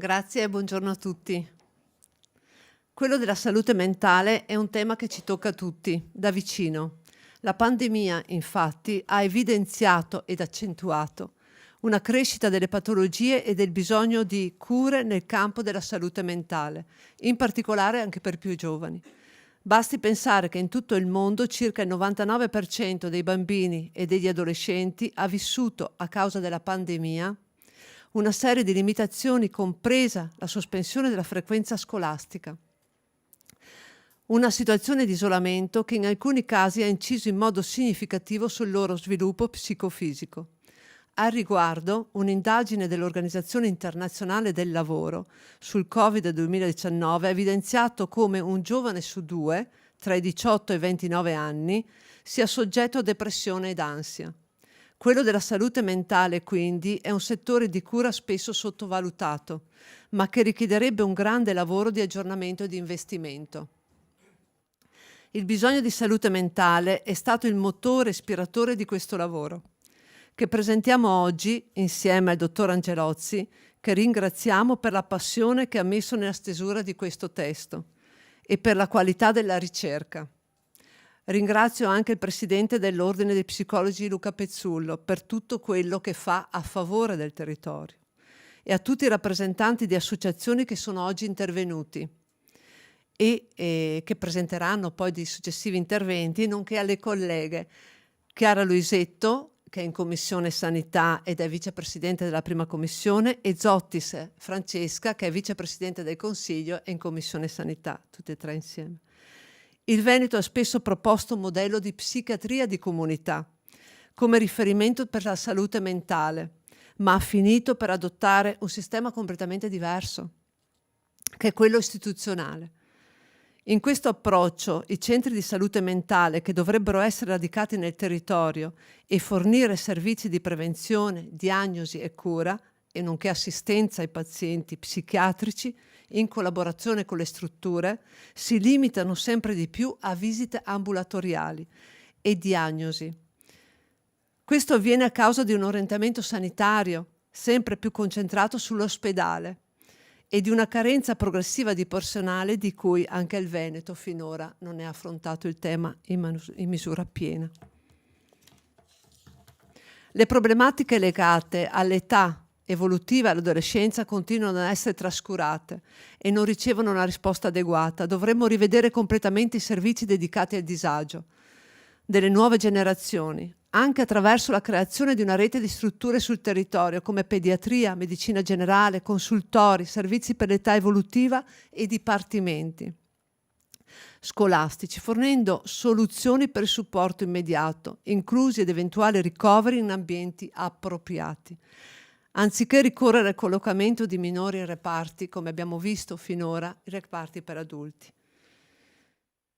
Grazie e buongiorno a tutti. Quello della salute mentale è un tema che ci tocca a tutti, da vicino. La pandemia, infatti, ha evidenziato ed accentuato una crescita delle patologie e del bisogno di cure nel campo della salute mentale, in particolare anche per più giovani. Basti pensare che in tutto il mondo circa il 99% dei bambini e degli adolescenti ha vissuto, a causa della pandemia, una serie di limitazioni, compresa la sospensione della frequenza scolastica. Una situazione di isolamento che in alcuni casi ha inciso in modo significativo sul loro sviluppo psicofisico. Al riguardo, un'indagine dell'Organizzazione Internazionale del Lavoro sul Covid 2019 ha evidenziato come un giovane su due, tra i 18 e i 29 anni, sia soggetto a depressione ed ansia. Quello della salute mentale, quindi, è un settore di cura spesso sottovalutato, ma che richiederebbe un grande lavoro di aggiornamento e di investimento. Il bisogno di salute mentale è stato il motore ispiratore di questo lavoro, che presentiamo oggi insieme al dottor Angelozzi, che ringraziamo per la passione che ha messo nella stesura di questo testo e per la qualità della ricerca. Ringrazio anche il presidente dell'Ordine dei Psicologi Luca Pezzullo per tutto quello che fa a favore del territorio e a tutti i rappresentanti di associazioni che sono oggi intervenuti e che presenteranno poi di successivi interventi, nonché alle colleghe Chiara Luisetto, che è in Commissione Sanità ed è vicepresidente della prima commissione, e Zottis Francesca, che è vicepresidente del Consiglio e in Commissione Sanità, tutte e tre insieme. Il Veneto ha spesso proposto un modello di psichiatria di comunità come riferimento per la salute mentale, ma ha finito per adottare un sistema completamente diverso, che è quello istituzionale. In questo approccio, i centri di salute mentale, che dovrebbero essere radicati nel territorio e fornire servizi di prevenzione, diagnosi e cura, e nonché assistenza ai pazienti psichiatrici, in collaborazione con le strutture, si limitano sempre di più a visite ambulatoriali e diagnosi. Questo avviene a causa di un orientamento sanitario sempre più concentrato sull'ospedale e di una carenza progressiva di personale di cui anche il Veneto finora non ha affrontato il tema in misura piena. Le problematiche legate all'età evolutiva e all'adolescenza continuano ad essere trascurate e non ricevono una risposta adeguata. Dovremmo rivedere completamente i servizi dedicati al disagio delle nuove generazioni, anche attraverso la creazione di una rete di strutture sul territorio come pediatria, medicina generale, consultori, servizi per l'età evolutiva e dipartimenti scolastici, fornendo soluzioni per il supporto immediato, inclusi ed eventuali ricoveri in ambienti appropriati, anziché ricorrere al collocamento di minori in reparti, come abbiamo visto finora, i reparti per adulti.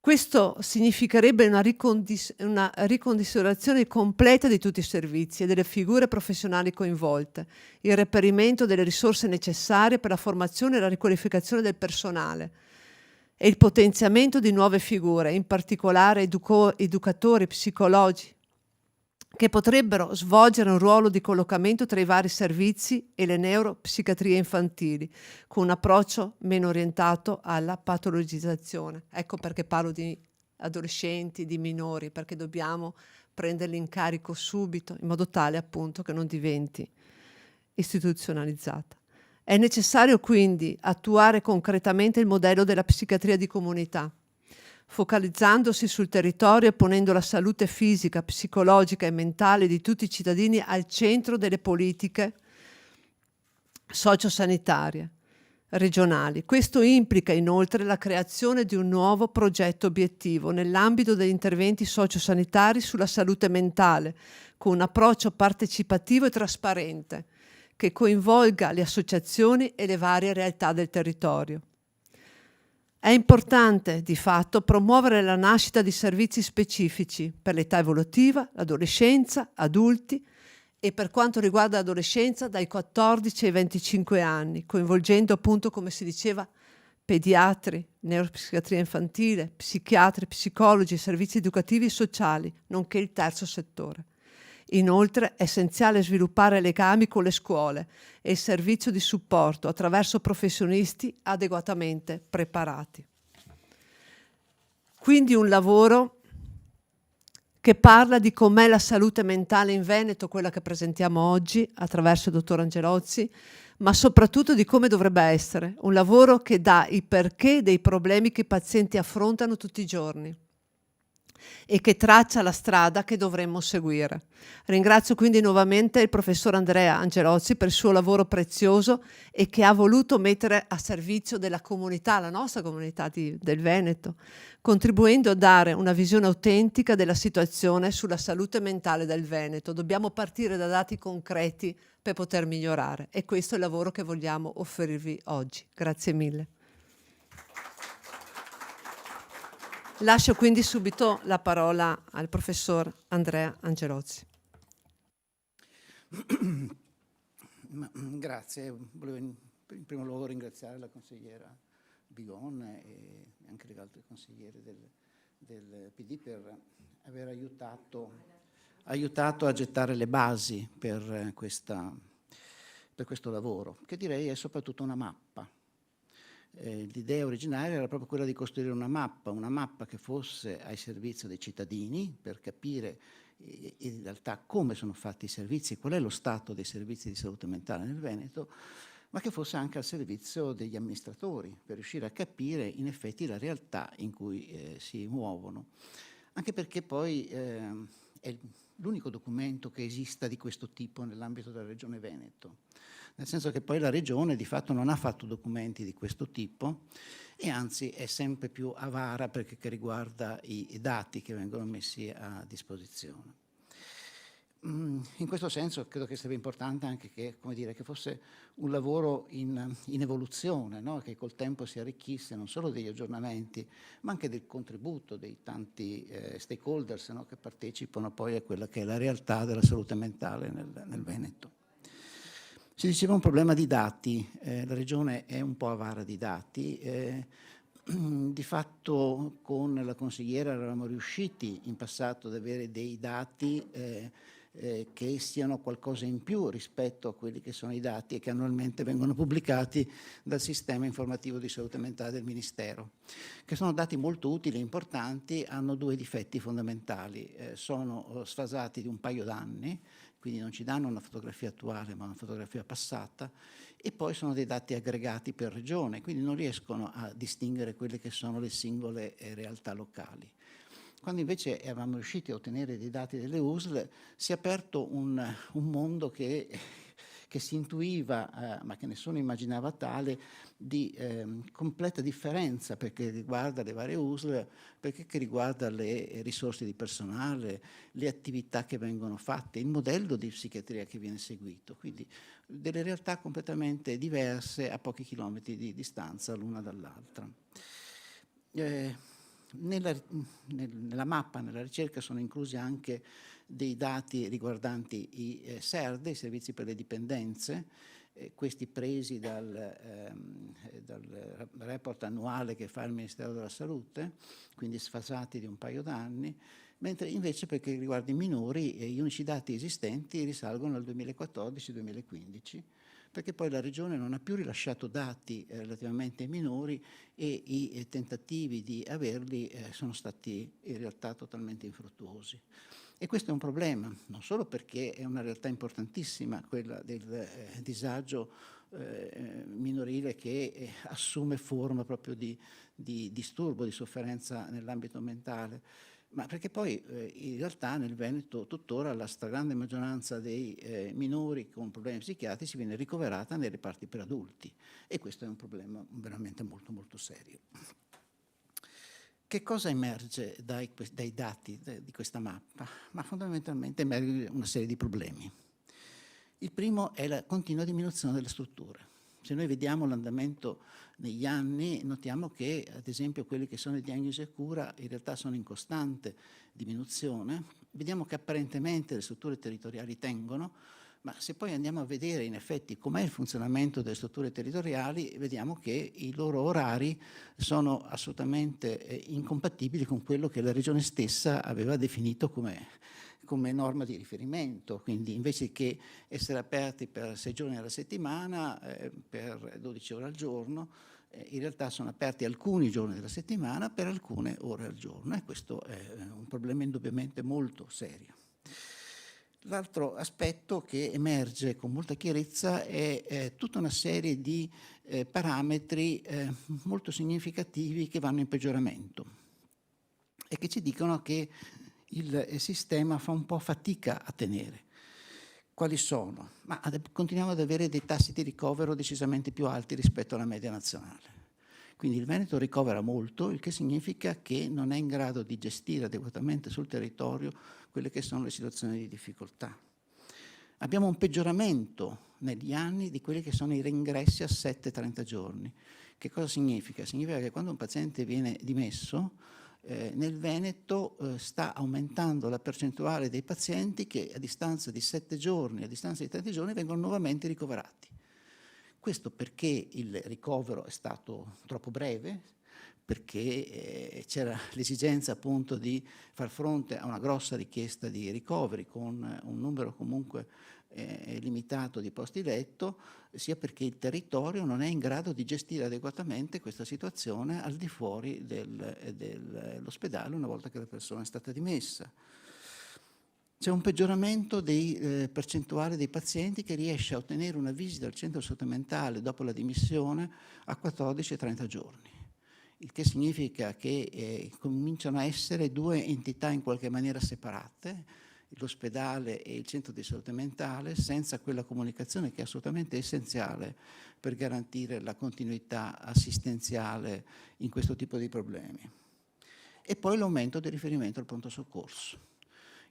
Questo significherebbe una ricondizionazione completa di tutti i servizi e delle figure professionali coinvolte, il reperimento delle risorse necessarie per la formazione e la riqualificazione del personale e il potenziamento di nuove figure, in particolare educatori, psicologi, che potrebbero svolgere un ruolo di collocamento tra i vari servizi e le neuropsichiatrie infantili, con un approccio meno orientato alla patologizzazione. Ecco perché parlo di adolescenti, di minori, perché dobbiamo prenderli in carico subito, in modo tale appunto che non diventi istituzionalizzata. È necessario quindi attuare concretamente il modello della psichiatria di comunità, focalizzandosi sul territorio e ponendo la salute fisica, psicologica e mentale di tutti i cittadini al centro delle politiche sociosanitarie regionali. Questo implica inoltre la creazione di un nuovo progetto obiettivo nell'ambito degli interventi sociosanitari sulla salute mentale, con un approccio partecipativo e trasparente che coinvolga le associazioni e le varie realtà del territorio. È importante, di fatto, promuovere la nascita di servizi specifici per l'età evolutiva, l'adolescenza, adulti e per quanto riguarda l'adolescenza dai 14 ai 25 anni, coinvolgendo appunto, come si diceva, pediatri, neuropsichiatria infantile, psichiatri, psicologi, servizi educativi e sociali, nonché il terzo settore. Inoltre è essenziale sviluppare legami con le scuole e il servizio di supporto attraverso professionisti adeguatamente preparati. Quindi un lavoro che parla di com'è la salute mentale in Veneto, quella che presentiamo oggi attraverso il dottor Angelozzi, ma soprattutto di come dovrebbe essere. Un lavoro che dà i perché dei problemi che i pazienti affrontano tutti i giorni e che traccia la strada che dovremmo seguire. Ringrazio quindi nuovamente il professor Andrea Angelozzi per il suo lavoro prezioso e che ha voluto mettere a servizio della comunità, la nostra comunità del Veneto, contribuendo a dare una visione autentica della situazione sulla salute mentale del Veneto. Dobbiamo partire da dati concreti per poter migliorare e questo è il lavoro che vogliamo offrirvi oggi. Grazie mille. Lascio quindi subito la parola al professor Andrea Angelozzi. Grazie, volevo in primo luogo ringraziare la consigliera Bigon e anche gli altri consiglieri del PD per aver aiutato a gettare le basi per questo lavoro, che direi è soprattutto una mappa. L'idea originaria era proprio quella di costruire una mappa che fosse ai servizio dei cittadini per capire in realtà come sono fatti i servizi, qual è lo stato dei servizi di salute mentale nel Veneto, ma che fosse anche al servizio degli amministratori per riuscire a capire in effetti la realtà in cui si muovono. Anche perché poi è l'unico documento che esista di questo tipo nell'ambito della Regione Veneto. Nel senso che poi la Regione di fatto non ha fatto documenti di questo tipo e anzi è sempre più avara perché che riguarda i dati che vengono messi a disposizione. In questo senso credo che sarebbe importante anche che, come dire, che fosse un lavoro in evoluzione, no? Che col tempo si arricchisse non solo degli aggiornamenti, ma anche del contributo dei tanti stakeholders, no? Che partecipano poi a quella che è la realtà della salute mentale nel Veneto. Si diceva un problema di dati, la Regione è un po' avara di dati, di fatto con la consigliera eravamo riusciti in passato ad avere dei dati che siano qualcosa in più rispetto a quelli che sono i dati e che annualmente vengono pubblicati dal sistema informativo di salute mentale del Ministero, che sono dati molto utili e importanti, hanno due difetti fondamentali, sono sfasati di un paio d'anni, quindi non ci danno una fotografia attuale ma una fotografia passata, e poi sono dei dati aggregati per regione, quindi non riescono a distinguere quelle che sono le singole realtà locali. Quando invece eravamo riusciti a ottenere dei dati delle USL si è aperto un mondo che si intuiva, ma che nessuno immaginava tale, di completa differenza perché riguarda le varie USL, perché che riguarda le risorse di personale, le attività che vengono fatte, il modello di psichiatria che viene seguito, quindi delle realtà completamente diverse a pochi chilometri di distanza l'una dall'altra. Nella mappa, nella ricerca, sono inclusi anche dei dati riguardanti i SERD, i servizi per le dipendenze, questi presi dal report annuale che fa il Ministero della Salute, quindi sfasati di un paio d'anni, mentre invece per che riguarda i minori gli unici dati esistenti risalgono al 2014-2015, perché poi la Regione non ha più rilasciato dati relativamente ai minori e i tentativi di averli sono stati in realtà totalmente infruttuosi. E questo è un problema, non solo perché è una realtà importantissima, quella del disagio minorile che assume forma proprio di disturbo, di sofferenza nell'ambito mentale, ma perché poi in realtà nel Veneto tuttora la stragrande maggioranza dei minori con problemi psichiatrici viene ricoverata nei reparti per adulti e questo è un problema veramente molto molto serio. Che cosa emerge dai dati di questa mappa? Ma fondamentalmente emerge una serie di problemi. Il primo è la continua diminuzione delle strutture. Se noi vediamo l'andamento negli anni, notiamo che, ad esempio, quelli che sono i diagnosi e cura in realtà sono in costante diminuzione. Vediamo che apparentemente le strutture territoriali tengono, ma se poi andiamo a vedere in effetti com'è il funzionamento delle strutture territoriali, vediamo che i loro orari sono assolutamente incompatibili con quello che la Regione stessa aveva definito come come norma di riferimento, quindi invece che essere aperti per 6 giorni alla settimana, per 12 ore al giorno, in realtà sono aperti alcuni giorni della settimana per alcune ore al giorno, e questo è un problema indubbiamente molto serio. L'altro aspetto che emerge con molta chiarezza è tutta una serie di parametri molto significativi che vanno in peggioramento e che ci dicono che il sistema fa un po' fatica a tenere. Quali sono? Ma continuiamo ad avere dei tassi di ricovero decisamente più alti rispetto alla media nazionale. Quindi il Veneto ricovera molto, il che significa che non è in grado di gestire adeguatamente sul territorio quelle che sono le situazioni di difficoltà. Abbiamo un peggioramento negli anni di quelli che sono i reingressi a 7-30 giorni. Che cosa significa? Significa che quando un paziente viene dimesso, nel Veneto sta aumentando la percentuale dei pazienti che a distanza di 7 giorni, a distanza di 30 giorni, vengono nuovamente ricoverati. Questo perché il ricovero è stato troppo breve, perché c'era l'esigenza appunto di far fronte a una grossa richiesta di ricoveri con un numero comunque limitato di posti letto, sia perché il territorio non è in grado di gestire adeguatamente questa situazione al di fuori dell'ospedale una volta che la persona è stata dimessa. C'è un peggioramento dei percentuali dei pazienti che riesce a ottenere una visita al centro salute mentale dopo la dimissione a 14-30 giorni, il che significa che cominciano a essere due entità in qualche maniera separate, l'ospedale e il centro di salute mentale, senza quella comunicazione che è assolutamente essenziale per garantire la continuità assistenziale in questo tipo di problemi. E poi l'aumento del riferimento al pronto soccorso.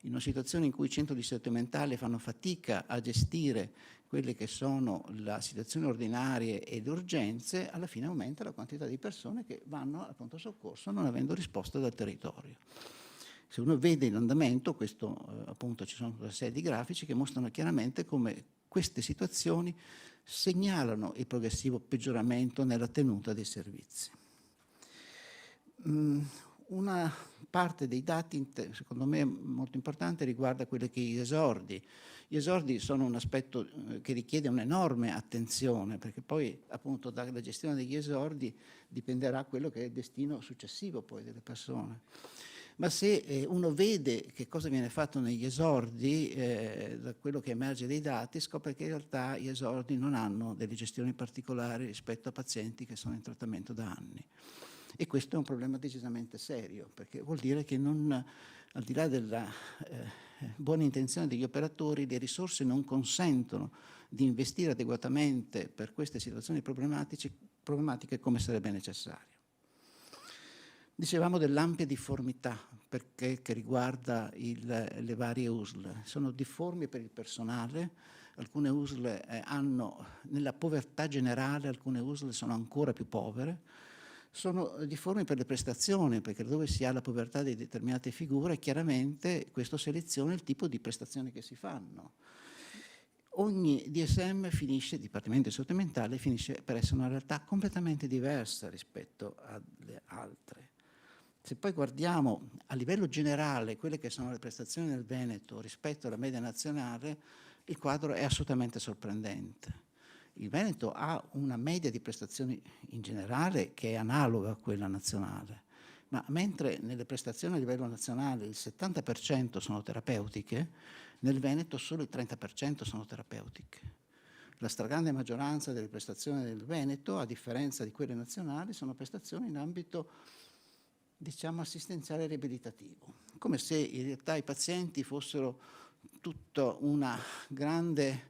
In una situazione in cui i centri di salute mentale fanno fatica a gestire quelle che sono le situazioni ordinarie ed urgenze, alla fine aumenta la quantità di persone che vanno al pronto soccorso non avendo risposta dal territorio. Se uno vede in andamento, questo appunto ci sono una serie di grafici che mostrano chiaramente come queste situazioni segnalano il progressivo peggioramento nella tenuta dei servizi. Una parte dei dati, secondo me molto importante, riguarda quelli che gli esordi. Gli esordi sono un aspetto che richiede un'enorme attenzione, perché poi appunto dalla gestione degli esordi dipenderà quello che è il destino successivo poi delle persone. Ma se uno vede che cosa viene fatto negli esordi, da quello che emerge dai dati, scopre che in realtà gli esordi non hanno delle gestioni particolari rispetto a pazienti che sono in trattamento da anni. E questo è un problema decisamente serio, perché vuol dire che al di là della buona intenzione degli operatori, le risorse non consentono di investire adeguatamente per queste situazioni problematiche come sarebbe necessario. Dicevamo dell'ampia difformità che riguarda le varie USL. Sono difformi per il personale, alcune USL hanno, nella povertà generale, alcune USL sono ancora più povere, sono difformi per le prestazioni, perché dove si ha la povertà di determinate figure, chiaramente questo seleziona il tipo di prestazioni che si fanno. Ogni DSM Dipartimento di Salute Mentale, finisce per essere una realtà completamente diversa rispetto alle altre. Se poi guardiamo a livello generale quelle che sono le prestazioni del Veneto rispetto alla media nazionale, il quadro è assolutamente sorprendente. Il Veneto ha una media di prestazioni in generale che è analoga a quella nazionale, ma mentre nelle prestazioni a livello nazionale il 70% sono terapeutiche, nel Veneto solo il 30% sono terapeutiche. La stragrande maggioranza delle prestazioni del Veneto, a differenza di quelle nazionali, sono prestazioni in ambito, diciamo, assistenziale e riabilitativo, come se in realtà i pazienti fossero tutta una grande,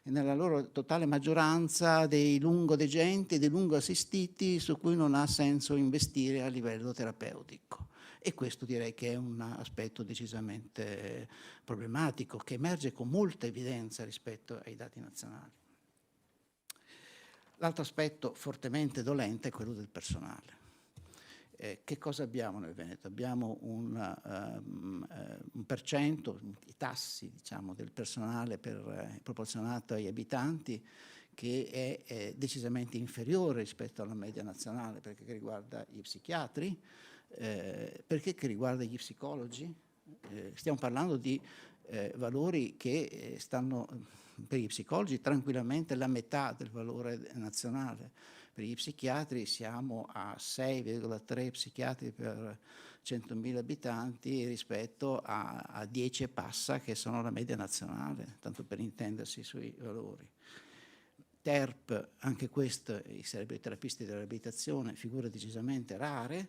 nella loro totale maggioranza, dei lungodegenti, dei lungo assistiti su cui non ha senso investire a livello terapeutico. E questo direi che è un aspetto decisamente problematico, che emerge con molta evidenza rispetto ai dati nazionali. L'altro aspetto fortemente dolente è quello del personale. Che cosa abbiamo nel Veneto? Abbiamo un percento, i tassi, diciamo, del personale proporzionato agli abitanti, che è decisamente inferiore rispetto alla media nazionale, perché riguarda gli psichiatri, perché riguarda gli psicologi, Stiamo parlando di valori che stanno per i psicologi tranquillamente la metà del valore nazionale. Per gli psichiatri siamo a 6,3 psichiatri per 100.000 abitanti rispetto a 10 e passa che sono la media nazionale, tanto per intendersi sui valori. TERP, anche questo, sarebbero i terapisti della riabilitazione, figure decisamente rare.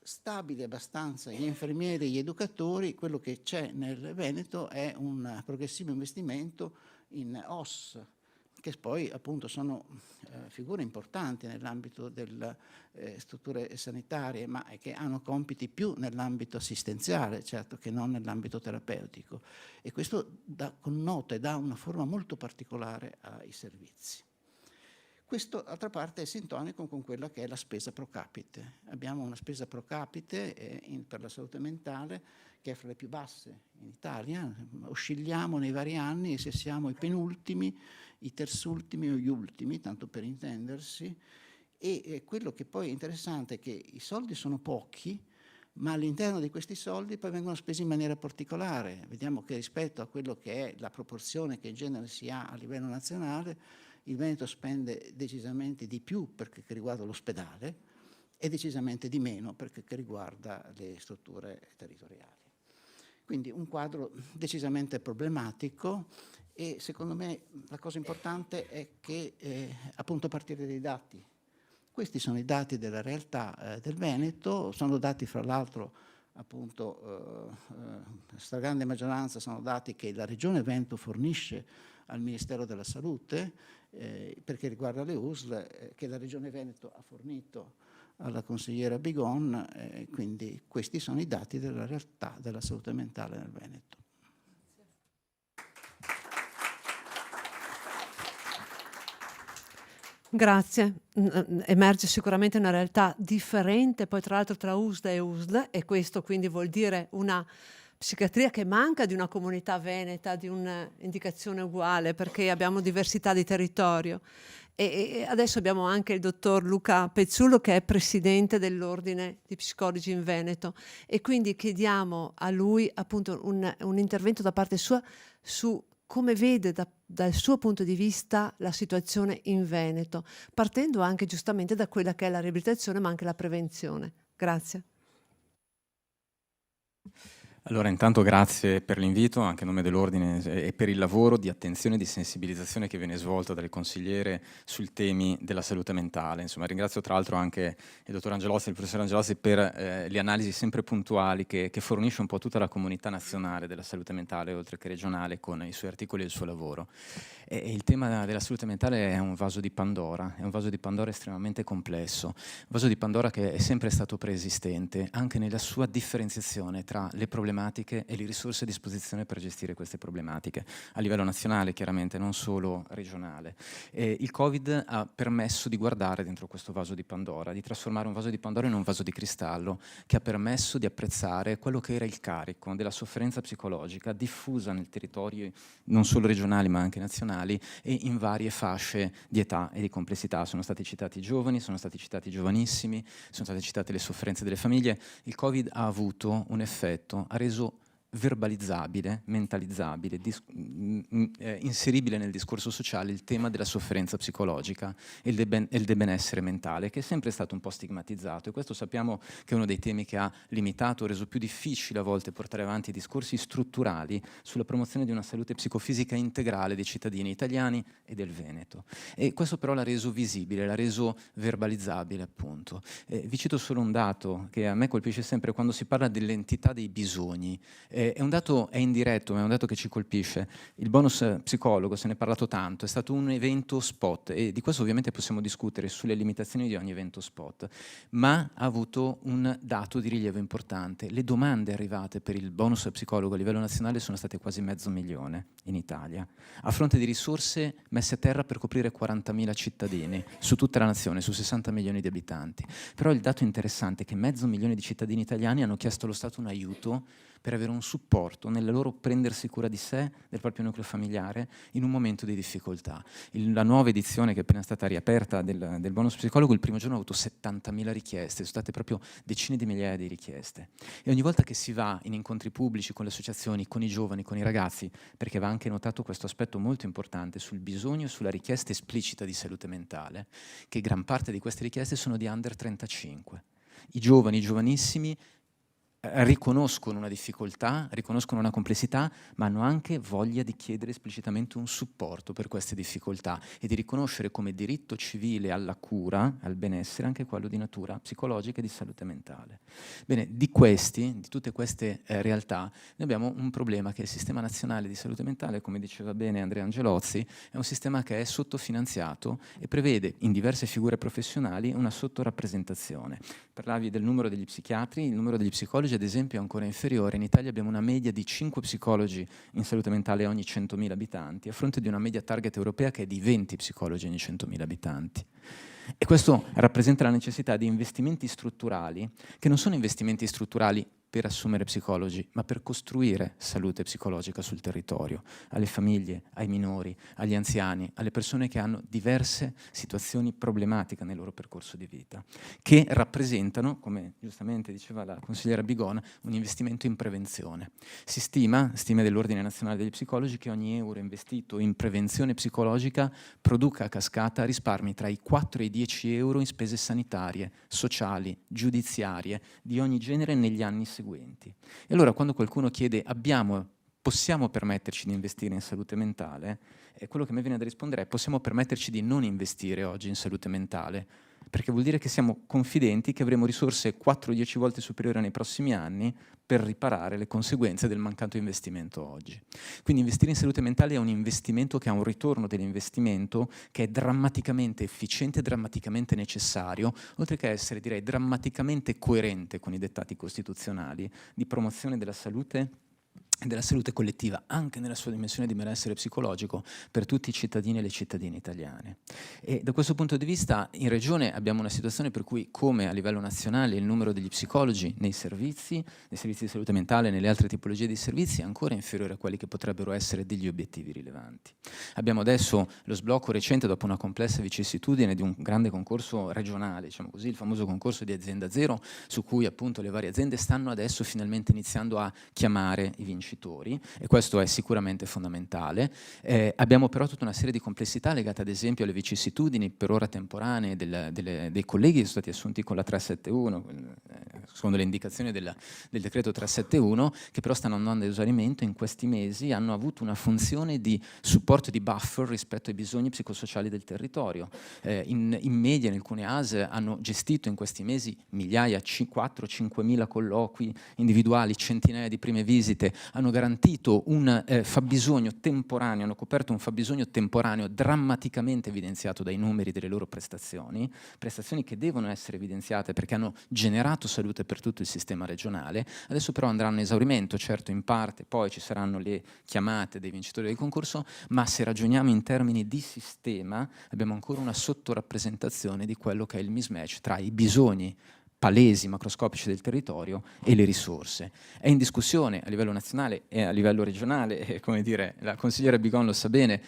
Stabili abbastanza gli infermieri e gli educatori. Quello che c'è nel Veneto è un progressivo investimento in OSS, che poi appunto sono figure importanti nell'ambito delle strutture sanitarie, ma che hanno compiti più nell'ambito assistenziale, certo, che non nell'ambito terapeutico. E questo connota e dà una forma molto particolare ai servizi. Questo, d'altra parte, è sintonico con quella che è la spesa pro capite. Abbiamo una spesa pro capite per la salute mentale che è fra le più basse in Italia. Oscilliamo nei vari anni se siamo i penultimi, i terzultimi o gli ultimi, tanto per intendersi. E quello che poi è interessante è che i soldi sono pochi, ma all'interno di questi soldi poi vengono spesi in maniera particolare. Vediamo che rispetto a quello che è la proporzione che in genere si ha a livello nazionale, il Veneto spende decisamente di più perché riguarda l'ospedale e decisamente di meno perché riguarda le strutture territoriali. Quindi un quadro decisamente problematico e secondo me la cosa importante è che appunto partire dai dati. Questi sono i dati della realtà del Veneto, sono dati fra l'altro appunto la stragrande maggioranza sono dati che la Regione Veneto fornisce al Ministero della Salute, perché riguarda le USL, che la Regione Veneto ha fornito alla consigliera Bigon, quindi questi sono i dati della realtà della salute mentale nel Veneto. Grazie. Emerge sicuramente una realtà differente, poi tra l'altro tra USL e USL, e questo quindi vuol dire una psichiatria che manca di una comunità veneta, di un'indicazione uguale, perché abbiamo diversità di territorio. E adesso abbiamo anche il dottor Luca Pezzullo, che è presidente dell'Ordine di Psicologi in Veneto, e quindi chiediamo a lui appunto un intervento da parte sua su come vede dal suo punto di vista la situazione in Veneto, partendo anche giustamente da quella che è la riabilitazione, ma anche la prevenzione. Grazie. Allora, intanto grazie per l'invito, anche a nome dell'Ordine, e per il lavoro di attenzione e di sensibilizzazione che viene svolto dalle consigliere sui temi della salute mentale. Insomma, ringrazio tra l'altro anche il dottor Angelossi e il professor Angelossi per le analisi sempre puntuali che fornisce un po' tutta la comunità nazionale della salute mentale, oltre che regionale, con i suoi articoli e il suo lavoro. E il tema della salute mentale è un vaso di Pandora, estremamente complesso, un vaso di Pandora che è sempre stato preesistente, anche nella sua differenziazione tra le problematiche e le risorse a disposizione per gestire queste problematiche, a livello nazionale chiaramente, non solo regionale. Il Covid ha permesso di guardare dentro questo vaso di Pandora, di trasformare un vaso di Pandora in un vaso di cristallo, che ha permesso di apprezzare quello che era il carico della sofferenza psicologica diffusa nel territorio non solo regionali ma anche nazionali e in varie fasce di età e di complessità. Sono stati citati i giovani, sono stati citati i giovanissimi, sono state citate le sofferenze delle famiglie. Il Covid ha avuto un effetto, ha reso verbalizzabile, mentalizzabile, inseribile nel discorso sociale il tema della sofferenza psicologica e il del benessere mentale, che è sempre stato un po' stigmatizzato, e questo sappiamo che è uno dei temi che ha limitato, reso più difficile a volte portare avanti discorsi strutturali sulla promozione di una salute psicofisica integrale dei cittadini italiani e del Veneto. E questo però l'ha reso visibile, l'ha reso verbalizzabile, appunto. Vi cito solo un dato che a me colpisce sempre quando si parla dell'entità dei bisogni. È un dato, è indiretto, ma è un dato che ci colpisce. Il bonus psicologo, se ne è parlato tanto, è stato un evento spot, e di questo ovviamente possiamo discutere sulle limitazioni di ogni evento spot, ma ha avuto un dato di rilievo importante. Le domande arrivate per il bonus psicologo a livello nazionale sono state quasi 500.000 in Italia, a fronte di risorse messe a terra per coprire 40.000 cittadini su tutta la nazione, su 60 milioni di abitanti. Però il dato interessante è che 500.000 di cittadini italiani hanno chiesto allo Stato un aiuto per avere un supporto nel loro prendersi cura di sé, del proprio nucleo familiare, in un momento di difficoltà. La nuova edizione che è appena stata riaperta del bonus psicologo, il primo giorno ha avuto 70.000 richieste, sono state proprio decine di migliaia di richieste. E ogni volta che si va in incontri pubblici con le associazioni, con i giovani, con i ragazzi, perché va anche notato questo aspetto molto importante sul bisogno e sulla richiesta esplicita di salute mentale, che gran parte di queste richieste sono di under 35. I giovani, i giovanissimi, riconoscono una difficoltà, riconoscono una complessità, ma hanno anche voglia di chiedere esplicitamente un supporto per queste difficoltà e di riconoscere come diritto civile alla cura, al benessere, anche quello di natura psicologica e di salute mentale. Bene, di tutte queste realtà, noi abbiamo un problema che il Sistema Nazionale di Salute Mentale, come diceva bene Andrea Angelozzi, è un sistema che è sottofinanziato e prevede in diverse figure professionali una sottorappresentazione. Parlavi del numero degli psichiatri, il numero degli psicologi ad esempio è ancora inferiore. In Italia abbiamo una media di 5 psicologi in salute mentale ogni 100.000 abitanti, a fronte di una media target europea che è di 20 psicologi ogni 100.000 abitanti. E questo rappresenta la necessità di investimenti strutturali, che non sono investimenti strutturali per assumere psicologi, ma per costruire salute psicologica sul territorio, alle famiglie, ai minori, agli anziani, alle persone che hanno diverse situazioni problematiche nel loro percorso di vita, che rappresentano, come giustamente diceva la consigliera Bigon, un investimento in prevenzione. Si stime dell'Ordine Nazionale degli Psicologi, che ogni euro investito in prevenzione psicologica produca a cascata risparmi tra i 4 e i 10 euro in spese sanitarie, sociali, giudiziarie, di ogni genere negli anni seguenti. E allora quando qualcuno chiede possiamo permetterci di investire in salute mentale, quello che mi viene da rispondere è possiamo permetterci di non investire oggi in salute mentale, perché vuol dire che siamo confidenti che avremo risorse 4-10 volte superiori nei prossimi anni per riparare le conseguenze del mancato investimento oggi. Quindi investire in salute mentale è un investimento che ha un ritorno dell'investimento che è drammaticamente efficiente e drammaticamente necessario, oltre che essere, direi, drammaticamente coerente con i dettati costituzionali di promozione della salute e della salute collettiva, anche nella sua dimensione di benessere psicologico per tutti i cittadini e le cittadine italiane. E da questo punto di vista in Regione abbiamo una situazione per cui, come a livello nazionale, il numero degli psicologi nei servizi di salute mentale e nelle altre tipologie di servizi è ancora inferiore a quelli che potrebbero essere degli obiettivi rilevanti. Abbiamo adesso lo sblocco recente, dopo una complessa vicissitudine di un grande concorso regionale, diciamo così, il famoso concorso di Azienda Zero, su cui appunto le varie aziende stanno adesso finalmente iniziando a chiamare i vincitori, e questo è sicuramente fondamentale. Abbiamo però tutta una serie di complessità legate ad esempio alle vicissitudini per ora temporanee dei colleghi che sono stati assunti con la 371, secondo le indicazioni del decreto 371, che però stanno andando a esaurimento in questi mesi, hanno avuto una funzione di supporto, di buffer rispetto ai bisogni psicosociali del territorio. In media in alcune ASE hanno gestito in questi mesi migliaia, 4-5.000 colloqui individuali, centinaia di prime visite, hanno garantito un fabbisogno temporaneo, hanno coperto un fabbisogno temporaneo drammaticamente evidenziato dai numeri delle loro prestazioni che devono essere evidenziate perché hanno generato salute per tutto il sistema regionale. Adesso però andranno a esaurimento, certo in parte, poi ci saranno le chiamate dei vincitori del concorso, ma se ragioniamo in termini di sistema abbiamo ancora una sottorappresentazione di quello che è il mismatch tra i bisogni palesi, macroscopici del territorio e le risorse. È in discussione a livello nazionale e a livello regionale, come dire, la consigliera Bigon lo sa bene,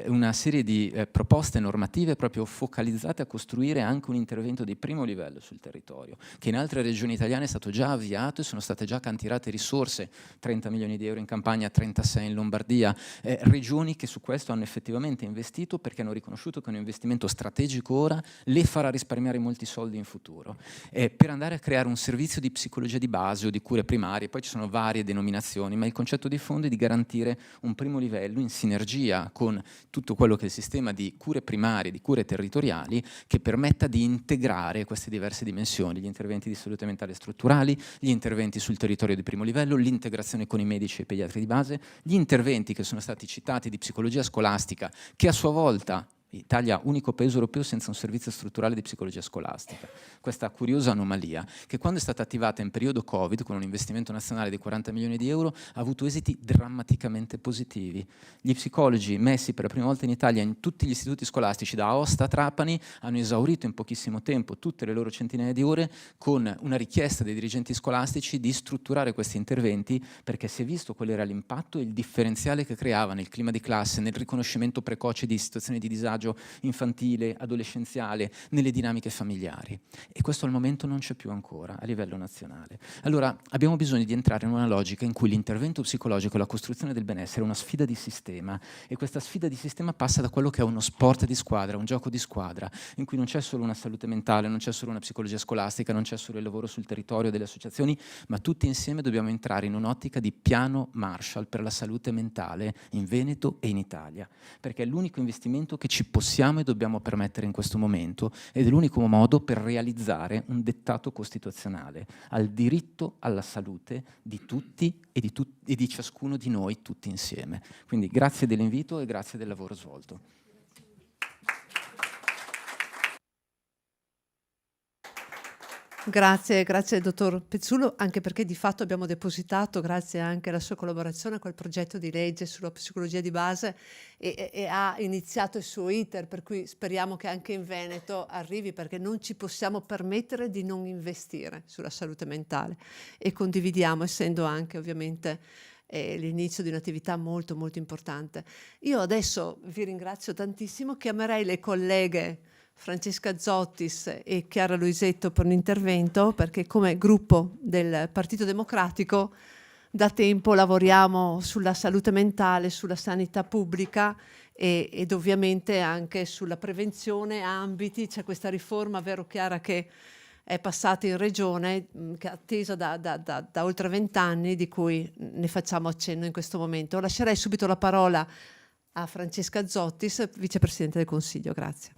una serie di proposte normative proprio focalizzate a costruire anche un intervento di primo livello sul territorio, che in altre regioni italiane è stato già avviato e sono state già cantierate risorse, 30 milioni di euro in Campania, 36 in Lombardia, regioni che su questo hanno effettivamente investito perché hanno riconosciuto che un investimento strategico ora le farà risparmiare molti soldi in futuro. Per andare a creare un servizio di psicologia di base o di cure primarie, poi ci sono varie denominazioni, ma il concetto di fondo è di garantire un primo livello in sinergia con tutto quello che è il sistema di cure primarie, di cure territoriali, che permetta di integrare queste diverse dimensioni, gli interventi di salute mentale strutturali, gli interventi sul territorio di primo livello, l'integrazione con i medici e i pediatri di base, gli interventi che sono stati citati di psicologia scolastica, che a sua volta Italia, unico paese europeo senza un servizio strutturale di psicologia scolastica. Questa curiosa anomalia, che quando è stata attivata in periodo Covid, con un investimento nazionale di 40 milioni di euro, ha avuto esiti drammaticamente positivi. Gli psicologi messi per la prima volta in Italia in tutti gli istituti scolastici, da Aosta a Trapani, hanno esaurito in pochissimo tempo tutte le loro centinaia di ore, con una richiesta dei dirigenti scolastici di strutturare questi interventi, perché si è visto qual era l'impatto e il differenziale che creava nel clima di classe, nel riconoscimento precoce di situazioni di disagio infantile, adolescenziale, nelle dinamiche familiari. E questo al momento non c'è più ancora a livello nazionale. Allora abbiamo bisogno di entrare in una logica in cui l'intervento psicologico e la costruzione del benessere è una sfida di sistema, e questa sfida di sistema passa da quello che è uno sport di squadra, un gioco di squadra, in cui non c'è solo una salute mentale, non c'è solo una psicologia scolastica, non c'è solo il lavoro sul territorio delle associazioni, ma tutti insieme dobbiamo entrare in un'ottica di piano Marshall per la salute mentale in Veneto e in Italia, perché è l'unico investimento che ci possiamo e dobbiamo permettere in questo momento, ed è l'unico modo per realizzare un dettato costituzionale al diritto alla salute di tutti e di ciascuno di noi tutti insieme. Quindi grazie dell'invito e grazie del lavoro svolto. Grazie dottor Pezzullo, anche perché di fatto abbiamo depositato, grazie anche alla sua collaborazione, quel progetto di legge sulla psicologia di base e ha iniziato il suo iter, per cui speriamo che anche in Veneto arrivi, perché non ci possiamo permettere di non investire sulla salute mentale, e condividiamo, essendo anche ovviamente l'inizio di un'attività molto molto importante. Io adesso vi ringrazio tantissimo, chiamerei le colleghe Francesca Zottis e Chiara Luisetto per un intervento, perché come gruppo del Partito Democratico da tempo lavoriamo sulla salute mentale, sulla sanità pubblica ed ovviamente anche sulla prevenzione a ambiti. C'è questa riforma, vero Chiara, che è passata in regione, che è attesa da oltre 20 anni, di cui ne facciamo accenno in questo momento. Lascerei subito la parola a Francesca Zottis, Vicepresidente del Consiglio. Grazie.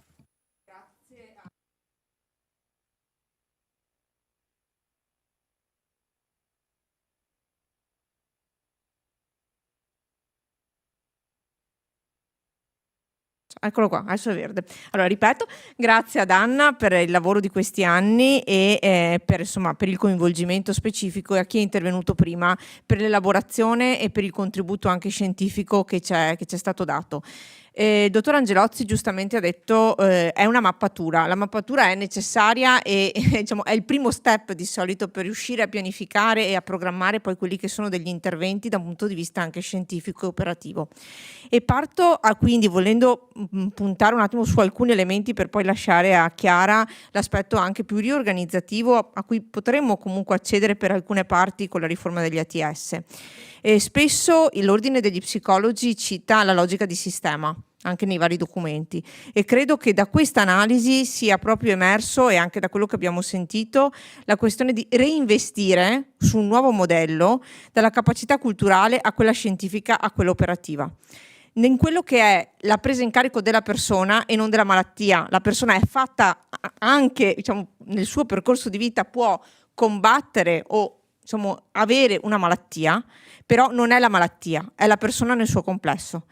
Eccolo qua, adesso è verde. Allora, ripeto, grazie ad Anna per il lavoro di questi anni e per il coinvolgimento specifico, e a chi è intervenuto prima per l'elaborazione e per il contributo anche scientifico che c'è stato dato. Dottor Angelozzi giustamente ha detto è una mappatura. La mappatura è necessaria e è il primo step di solito per riuscire a pianificare e a programmare poi quelli che sono degli interventi da un punto di vista anche scientifico e operativo. E parto quindi volendo puntare un attimo su alcuni elementi per poi lasciare a Chiara l'aspetto anche più riorganizzativo a cui potremmo comunque accedere per alcune parti con la riforma degli ATS. Spesso l'ordine degli psicologi cita la logica di sistema anche nei vari documenti, e credo che da questa analisi sia proprio emerso, e anche da quello che abbiamo sentito, la questione di reinvestire su un nuovo modello, dalla capacità culturale a quella scientifica a quella operativa, in quello che è la presa in carico della persona e non della malattia. La persona è fatta anche, nel suo percorso di vita può combattere o avere una malattia, però non è la malattia, è la persona nel suo complesso.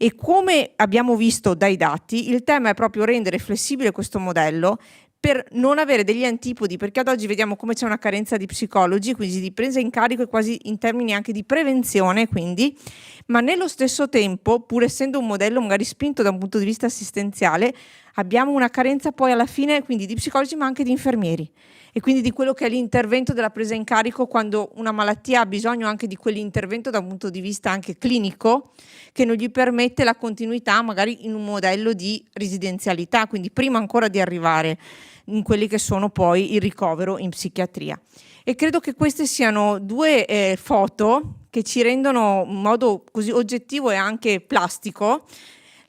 E come abbiamo visto dai dati, il tema è proprio rendere flessibile questo modello per non avere degli antipodi, perché ad oggi vediamo come c'è una carenza di psicologi, quindi di presa in carico e quasi in termini anche di prevenzione, quindi, ma nello stesso tempo, pur essendo un modello magari spinto da un punto di vista assistenziale, abbiamo una carenza poi alla fine quindi di psicologi ma anche di infermieri, e quindi di quello che è l'intervento della presa in carico quando una malattia ha bisogno anche di quell'intervento da un punto di vista anche clinico, che non gli permette la continuità magari in un modello di residenzialità, quindi prima ancora di arrivare in quelli che sono poi il ricovero in psichiatria. E credo che queste siano due foto che ci rendono in modo così oggettivo e anche plastico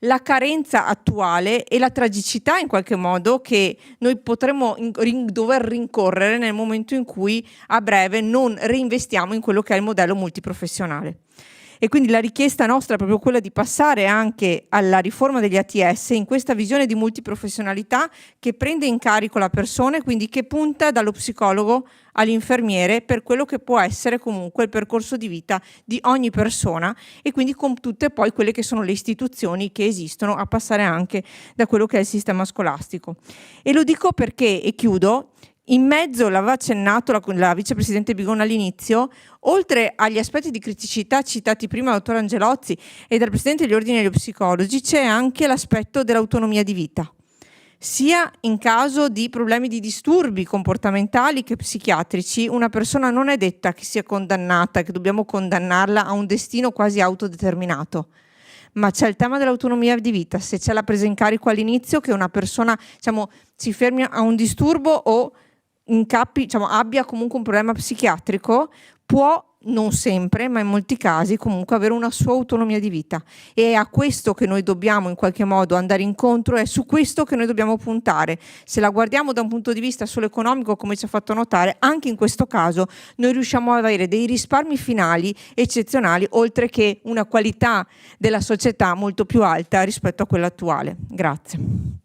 la carenza attuale e la tragicità in qualche modo che noi potremmo dover rincorrere nel momento in cui a breve non reinvestiamo in quello che è il modello multiprofessionale. E quindi la richiesta nostra è proprio quella di passare anche alla riforma degli ATS in questa visione di multiprofessionalità che prende in carico la persona e quindi che punta dallo psicologo all'infermiere per quello che può essere comunque il percorso di vita di ogni persona, e quindi con tutte poi quelle che sono le istituzioni che esistono, a passare anche da quello che è il sistema scolastico. E lo dico perché, e chiudo, in mezzo, l'aveva accennato la vicepresidente Bigon all'inizio, oltre agli aspetti di criticità citati prima dal dottor Angelozzi e dal presidente degli ordini degli psicologi, c'è anche l'aspetto dell'autonomia di vita, sia in caso di problemi di disturbi comportamentali che psichiatrici. Una persona non è detta che sia condannata, che dobbiamo condannarla a un destino quasi autodeterminato, ma c'è il tema dell'autonomia di vita. Se c'è la presa in carico all'inizio che una persona, diciamo, si fermi a un disturbo o incappi, diciamo, abbia comunque un problema psichiatrico, può, non sempre, ma in molti casi comunque avere una sua autonomia di vita, e è a questo che noi dobbiamo in qualche modo andare incontro, è su questo che noi dobbiamo puntare. Se la guardiamo da un punto di vista solo economico, come ci ha fatto notare, anche in questo caso noi riusciamo ad avere dei risparmi finali eccezionali, oltre che una qualità della società molto più alta rispetto a quella attuale. Grazie.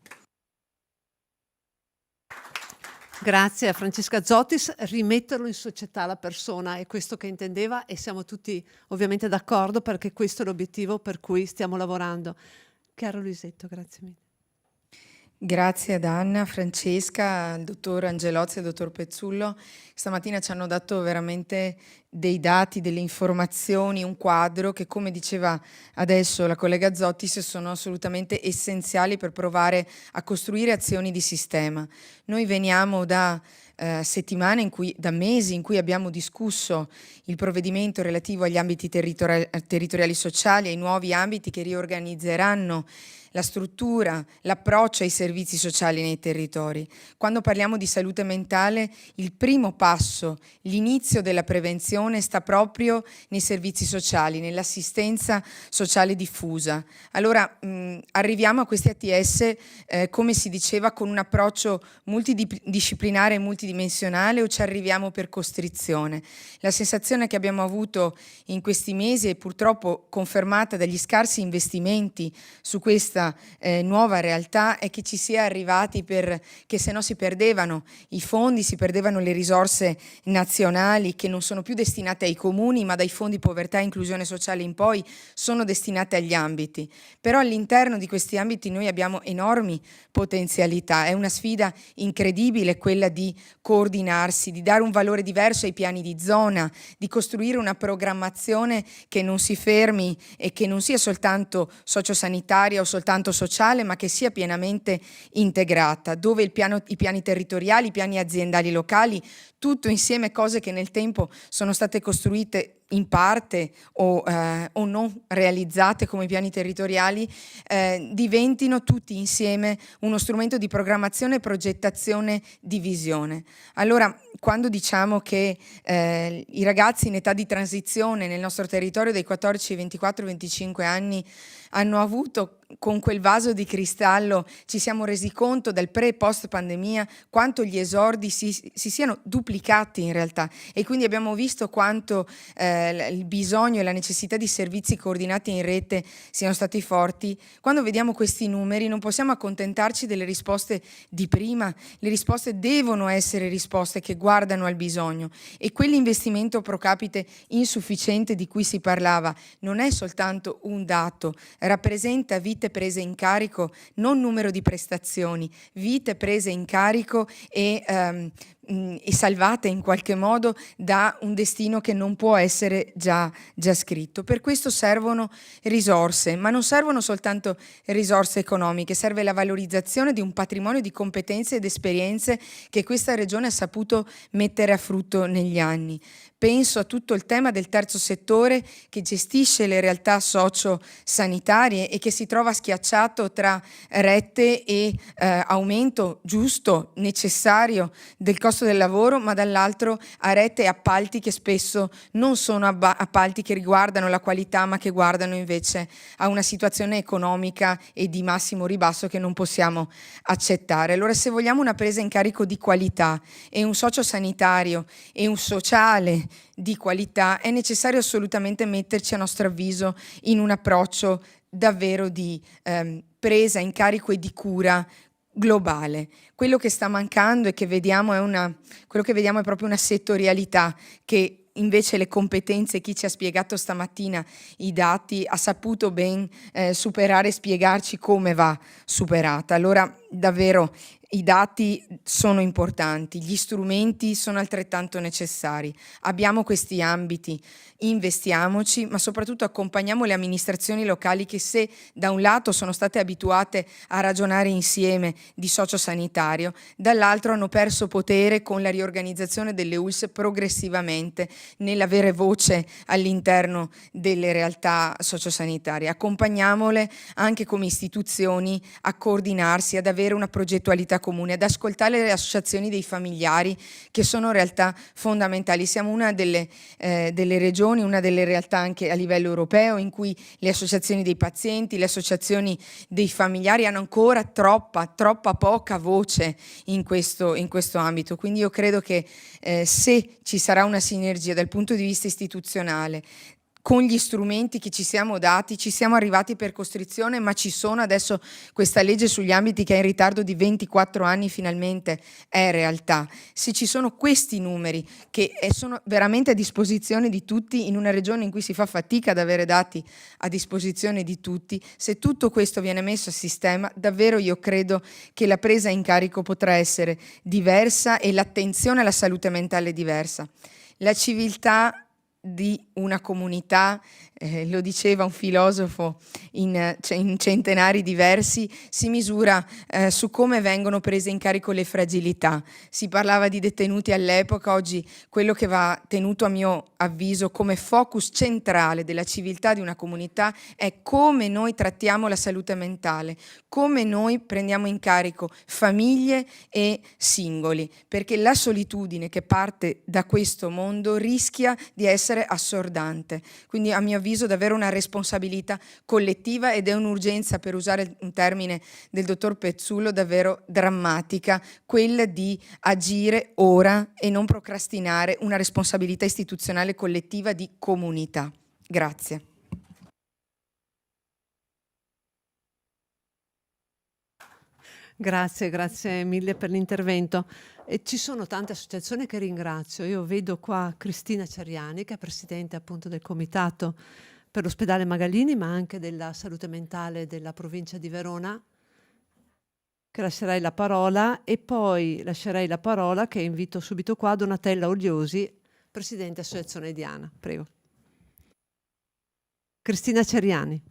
Grazie a Francesca Zottis. Rimetterlo in società la persona è questo che intendeva, e siamo tutti ovviamente d'accordo, perché questo è l'obiettivo per cui stiamo lavorando. Caro Luisetto, grazie mille. Grazie ad Anna, a Francesca, al dottor Angelozzi e al dottor Pezzullo. Stamattina ci hanno dato veramente dei dati, delle informazioni, un quadro che, come diceva adesso la collega Zottis, sono assolutamente essenziali per provare a costruire azioni di sistema. Noi veniamo da settimane, da mesi in cui abbiamo discusso il provvedimento relativo agli ambiti territoriali sociali, ai nuovi ambiti che riorganizzeranno la struttura, l'approccio ai servizi sociali nei territori. Quando parliamo di salute mentale, il primo passo, l'inizio della prevenzione sta proprio nei servizi sociali, nell'assistenza sociale diffusa. Allora arriviamo a questi ATS, come si diceva, con un approccio multidisciplinare e multidimensionale, o ci arriviamo per costrizione? La sensazione che abbiamo avuto in questi mesi è purtroppo confermata dagli scarsi investimenti su questa nuova realtà, è che ci si è arrivati perché se no si perdevano i fondi, si perdevano le risorse nazionali che non sono più destinate ai comuni, ma dai fondi povertà e inclusione sociale in poi sono destinate agli ambiti. Però all'interno di questi ambiti noi abbiamo enormi potenzialità, è una sfida incredibile quella di coordinarsi, di dare un valore diverso ai piani di zona, di costruire una programmazione che non si fermi e che non sia soltanto sociosanitaria o soltanto sociale, ma che sia pienamente integrata, dove i piani territoriali, i piani aziendali locali, tutto insieme, cose che nel tempo sono state costruite in parte o non realizzate come piani territoriali, diventino tutti insieme uno strumento di programmazione, progettazione, di visione. Allora, quando diciamo che i ragazzi in età di transizione nel nostro territorio dai 14 ai 24-25 anni hanno avuto, con quel vaso di cristallo, ci siamo resi conto del pre e post pandemia quanto gli esordi si siano duplicati in realtà, e quindi abbiamo visto quanto il bisogno e la necessità di servizi coordinati in rete siano stati forti. Quando vediamo questi numeri non possiamo accontentarci delle risposte di prima, le risposte devono essere risposte che guardano al bisogno, e quell'investimento pro capite insufficiente di cui si parlava non è soltanto un dato, rappresenta vite prese in carico, non numero di prestazioni, vite prese in carico e salvate in qualche modo da un destino che non può essere già scritto. Per questo servono risorse, ma non servono soltanto risorse economiche, serve la valorizzazione di un patrimonio di competenze ed esperienze che questa regione ha saputo mettere a frutto negli anni. Penso a tutto il tema del terzo settore che gestisce le realtà socio-sanitarie e che si trova schiacciato tra rette e aumento giusto, necessario del costo del lavoro, ma dall'altro a rette e appalti che spesso non sono appalti che riguardano la qualità, ma che guardano invece a una situazione economica e di massimo ribasso che non possiamo accettare. Allora, se vogliamo una presa in carico di qualità e un socio-sanitario e un sociale di qualità, è necessario assolutamente metterci, a nostro avviso, in un approccio davvero di presa in carico e di cura globale. Quello che sta mancando e che vediamo quello che vediamo è proprio una settorialità che invece le competenze, chi ci ha spiegato stamattina i dati, ha saputo ben superare e spiegarci come va superata. Allora davvero i dati sono importanti, gli strumenti sono altrettanto necessari. Abbiamo questi ambiti, investiamoci, ma soprattutto accompagniamo le amministrazioni locali che, se da un lato sono state abituate a ragionare insieme di sociosanitario, dall'altro hanno perso potere con la riorganizzazione delle ULSS progressivamente nell'avere voce all'interno delle realtà sociosanitarie. Accompagniamole anche come istituzioni a coordinarsi, ad avere una progettualità comune, ad ascoltare le associazioni dei familiari, che sono realtà fondamentali. Siamo una delle regioni, una delle realtà anche a livello europeo in cui le associazioni dei pazienti, le associazioni dei familiari hanno ancora troppa poca voce in questo ambito. Quindi io credo che se ci sarà una sinergia dal punto di vista istituzionale, con gli strumenti che ci siamo dati, ci siamo arrivati per costrizione, ma ci sono adesso questa legge sugli ambiti che è in ritardo di 24 anni, finalmente è realtà. Se ci sono questi numeri che sono veramente a disposizione di tutti, in una regione in cui si fa fatica ad avere dati a disposizione di tutti, se tutto questo viene messo a sistema, davvero io credo che la presa in carico potrà essere diversa e l'attenzione alla salute mentale diversa. La civiltà di una comunità, lo diceva un filosofo in centenari diversi, si misura su come vengono prese in carico le fragilità. Si parlava di detenuti all'epoca, oggi quello che va tenuto, a mio avviso, come focus centrale della civiltà di una comunità è come noi trattiamo la salute mentale, come noi prendiamo in carico famiglie e singoli, perché la solitudine che parte da questo mondo rischia di essere assordante. Quindi a mio avviso davvero una responsabilità collettiva, ed è un'urgenza, per usare un termine del dottor Pezzullo, davvero drammatica, quella di agire ora e non procrastinare una responsabilità istituzionale collettiva di comunità. Grazie. Grazie mille per l'intervento. E ci sono tante associazioni che ringrazio. Io vedo qua Cristina Ceriani, che è presidente appunto del comitato per l'ospedale Magalini, ma anche della salute mentale della provincia di Verona, che lascerei la parola, e poi lascerei la parola, che invito subito qua, a Donatella Ogliosi, presidente associazione Diana. Prego. Cristina Ceriani.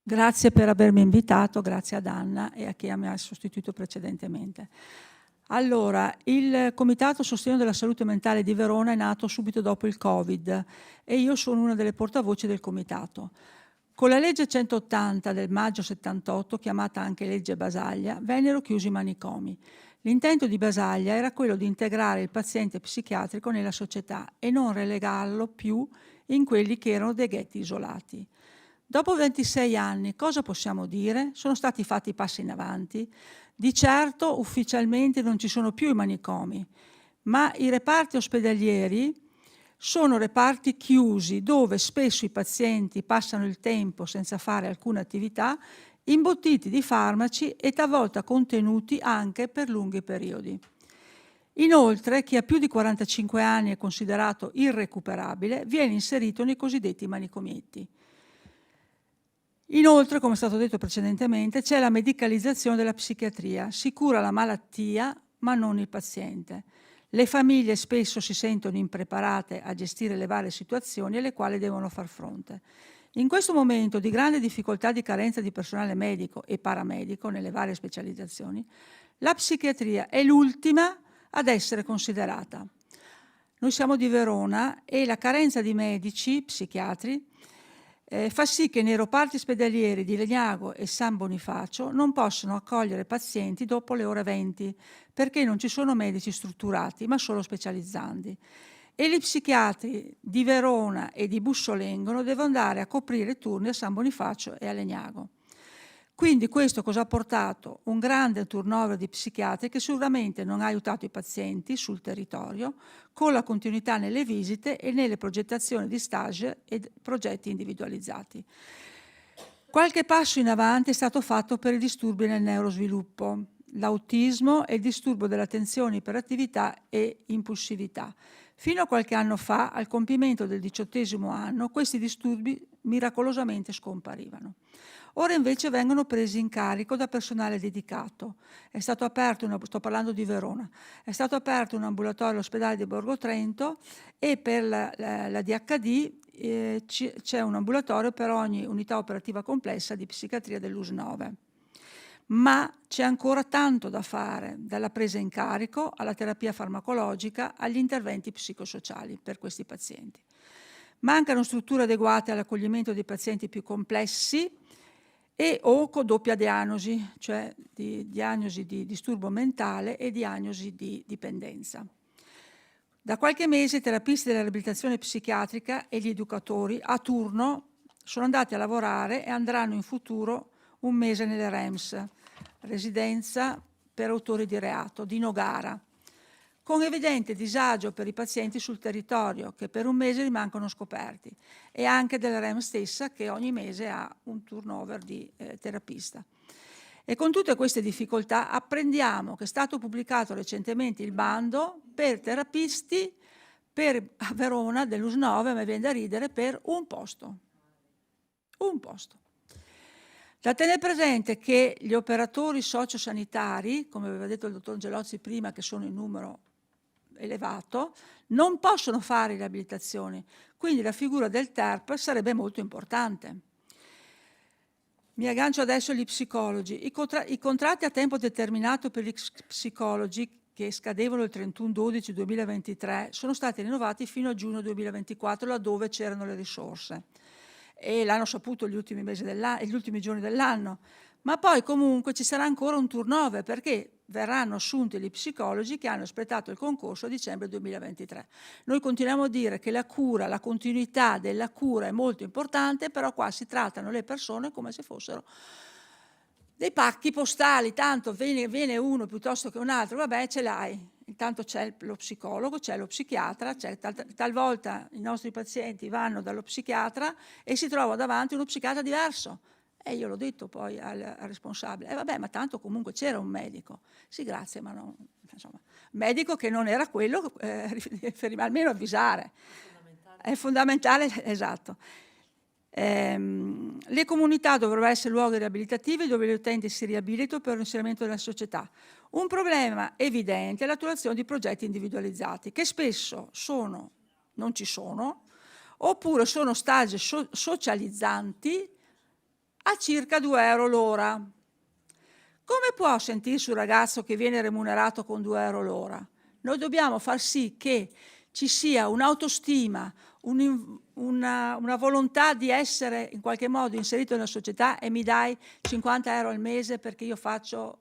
Grazie per avermi invitato, grazie ad Anna e a chi mi ha sostituito precedentemente. Allora, il Comitato Sostegno della Salute Mentale di Verona è nato subito dopo il Covid e io sono una delle portavoci del Comitato. Con la legge 180 del maggio 78, chiamata anche legge Basaglia, vennero chiusi i manicomi. L'intento di Basaglia era quello di integrare il paziente psichiatrico nella società e non relegarlo più in quelli che erano dei ghetti isolati. Dopo 26 anni cosa possiamo dire? Sono stati fatti passi in avanti. Di certo ufficialmente non ci sono più i manicomi, ma i reparti ospedalieri sono reparti chiusi dove spesso i pazienti passano il tempo senza fare alcuna attività, imbottiti di farmaci e talvolta contenuti anche per lunghi periodi. Inoltre, chi ha più di 45 anni è considerato irrecuperabile, viene inserito nei cosiddetti manicomietti. Inoltre, come è stato detto precedentemente, c'è la medicalizzazione della psichiatria. Si cura la malattia, ma non il paziente. Le famiglie spesso si sentono impreparate a gestire le varie situazioni alle quali devono far fronte. In questo momento di grande difficoltà di carenza di personale medico e paramedico nelle varie specializzazioni, la psichiatria è l'ultima ad essere considerata. Noi siamo di Verona e la carenza di medici, psichiatri, fa sì che nei reparti ospedalieri di Legnago e San Bonifacio non possano accogliere pazienti dopo le ore 20 perché non ci sono medici strutturati ma solo specializzanti, e gli psichiatri di Verona e di Bussolengono devono andare a coprire turni a San Bonifacio e a Legnago. Quindi questo cosa ha portato? Un grande turnover di psichiatri che sicuramente non ha aiutato i pazienti sul territorio con la continuità nelle visite e nelle progettazioni di stage e progetti individualizzati. Qualche passo in avanti è stato fatto per i disturbi nel neurosviluppo, l'autismo e il disturbo dell'attenzione, iperattività e impulsività. Fino a qualche anno fa, al compimento del 18° anno, questi disturbi miracolosamente scomparivano. Ora invece vengono presi in carico da personale dedicato. È stato aperto, sto parlando di Verona, è stato aperto un ambulatorio all'ospedale di Borgo Trento e per la DHD c'è un ambulatorio per ogni unità operativa complessa di psichiatria dell'US9. Ma c'è ancora tanto da fare, dalla presa in carico alla terapia farmacologica agli interventi psicosociali per questi pazienti. Mancano strutture adeguate all'accoglimento dei pazienti più complessi e o con doppia diagnosi, cioè di diagnosi di disturbo mentale e diagnosi di dipendenza. Da qualche mese i terapisti della riabilitazione psichiatrica e gli educatori a turno sono andati a lavorare e andranno in futuro un mese nelle REMS, residenza per autori di reato, di Nogara, con evidente disagio per i pazienti sul territorio che per un mese rimangono scoperti e anche della REMS stessa che ogni mese ha un turnover di terapista. E con tutte queste difficoltà apprendiamo che è stato pubblicato recentemente il bando per terapisti a Verona dell'US9, ma viene da ridere, per un posto. Un posto. Da tenere presente che gli operatori sociosanitari, come aveva detto il dottor Angelozzi prima, che sono in numero elevato, non possono fare riabilitazioni, quindi la figura del TERP sarebbe molto importante. Mi aggancio adesso agli psicologi. I contratti a tempo determinato per gli psicologi che scadevano il 31/12/2023 sono stati rinnovati fino a giugno 2024, laddove c'erano le risorse. E l'hanno saputo gli ultimi giorni dell'anno, ma poi comunque ci sarà ancora un turnover perché verranno assunti gli psicologi che hanno espletato il concorso a dicembre 2023. Noi continuiamo a dire che la cura, la continuità della cura è molto importante, però qua si trattano le persone come se fossero dei pacchi postali, tanto viene uno piuttosto che un altro, vabbè, ce l'hai. Intanto c'è lo psicologo, c'è lo psichiatra, talvolta i nostri pazienti vanno dallo psichiatra e si trovano davanti uno psichiatra diverso. E io l'ho detto poi al responsabile, vabbè, ma tanto comunque c'era un medico. Sì, grazie, ma no, insomma, medico che non era quello, almeno avvisare. È fondamentale, esatto. Le comunità dovrebbero essere luoghi riabilitativi dove gli utenti si riabilitano per l'inserimento nella società. Un problema evidente è l'attuazione di progetti individualizzati che spesso non ci sono, oppure sono stage socializzanti a circa 2 euro l'ora. Come può sentirsi un ragazzo che viene remunerato con 2 euro l'ora? Noi dobbiamo far sì che ci sia un'autostima, una volontà di essere in qualche modo inserito nella società e mi dai 50 euro al mese perché io faccio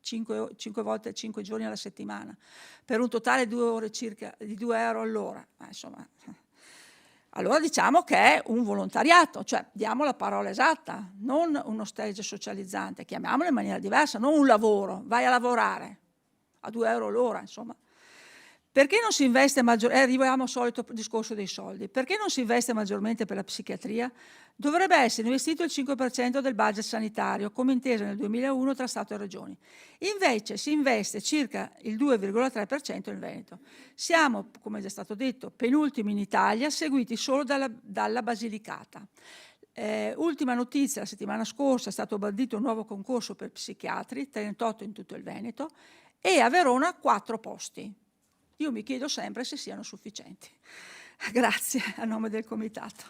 5 volte 5 giorni alla settimana, per un totale 2 ore circa di 2 euro all'ora. Insomma, allora diciamo che è un volontariato, cioè diamo la parola esatta, non uno stage socializzante, chiamiamolo in maniera diversa, non un lavoro, vai a lavorare a 2 euro l'ora, insomma. Perché non si investe maggiormente, arriviamo al solito discorso dei soldi, perché non si investe maggiormente per la psichiatria? Dovrebbe essere investito il 5% del budget sanitario, come inteso nel 2001 tra Stato e Regioni. Invece si investe circa il 2,3% in Veneto. Siamo, come è già stato detto, penultimi in Italia, seguiti solo dalla Basilicata. Ultima notizia, la settimana scorsa è stato bandito un nuovo concorso per psichiatri, 38 in tutto il Veneto, e a Verona 4 posti. Io mi chiedo sempre se siano sufficienti. Grazie a nome del Comitato.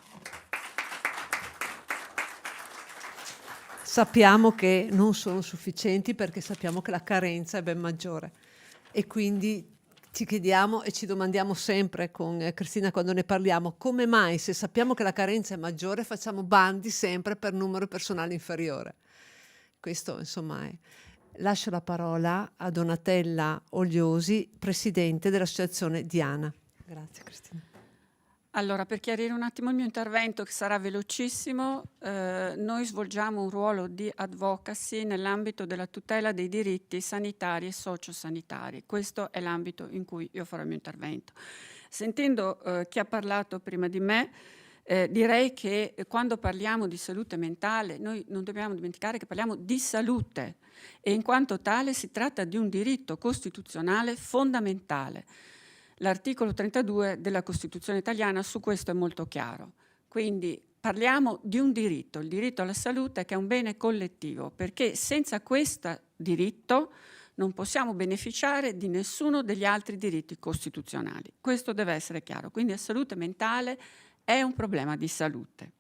Sappiamo che non sono sufficienti perché sappiamo che la carenza è ben maggiore e quindi ci chiediamo e ci domandiamo sempre con Cristina quando ne parliamo come mai, se sappiamo che la carenza è maggiore, facciamo bandi sempre per numero personale inferiore. Questo insomma è. Lascio la parola a Donatella Ogliosi, presidente dell'associazione Diana. Grazie Cristina. Allora, per chiarire un attimo il mio intervento, che sarà velocissimo, noi svolgiamo un ruolo di advocacy nell'ambito della tutela dei diritti sanitari e sociosanitari. Questo è l'ambito in cui io farò il mio intervento. Sentendo chi ha parlato prima di me, direi che quando parliamo di salute mentale noi non dobbiamo dimenticare che parliamo di salute e in quanto tale si tratta di un diritto costituzionale fondamentale. L'articolo 32 della Costituzione italiana su questo è molto chiaro. Quindi parliamo di un diritto, il diritto alla salute, che è un bene collettivo, perché senza questo diritto non possiamo beneficiare di nessuno degli altri diritti costituzionali. Questo deve essere chiaro. Quindi la salute mentale è un problema di salute.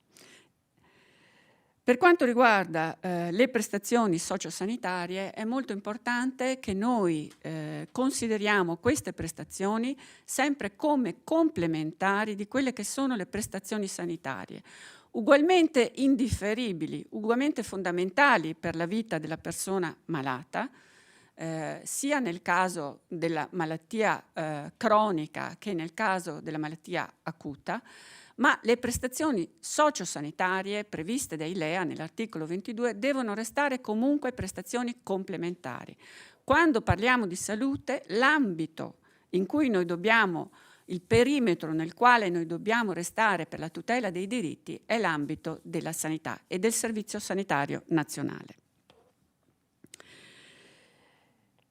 Per quanto riguarda le prestazioni sociosanitarie, è molto importante che noi consideriamo queste prestazioni sempre come complementari di quelle che sono le prestazioni sanitarie, ugualmente indifferibili, ugualmente fondamentali per la vita della persona malata, sia nel caso della malattia cronica che nel caso della malattia acuta, ma le prestazioni sociosanitarie previste dai LEA nell'articolo 22 devono restare comunque prestazioni complementari. Quando parliamo di salute, l'ambito in cui noi dobbiamo, il perimetro nel quale noi dobbiamo restare per la tutela dei diritti è l'ambito della sanità e del Servizio Sanitario Nazionale.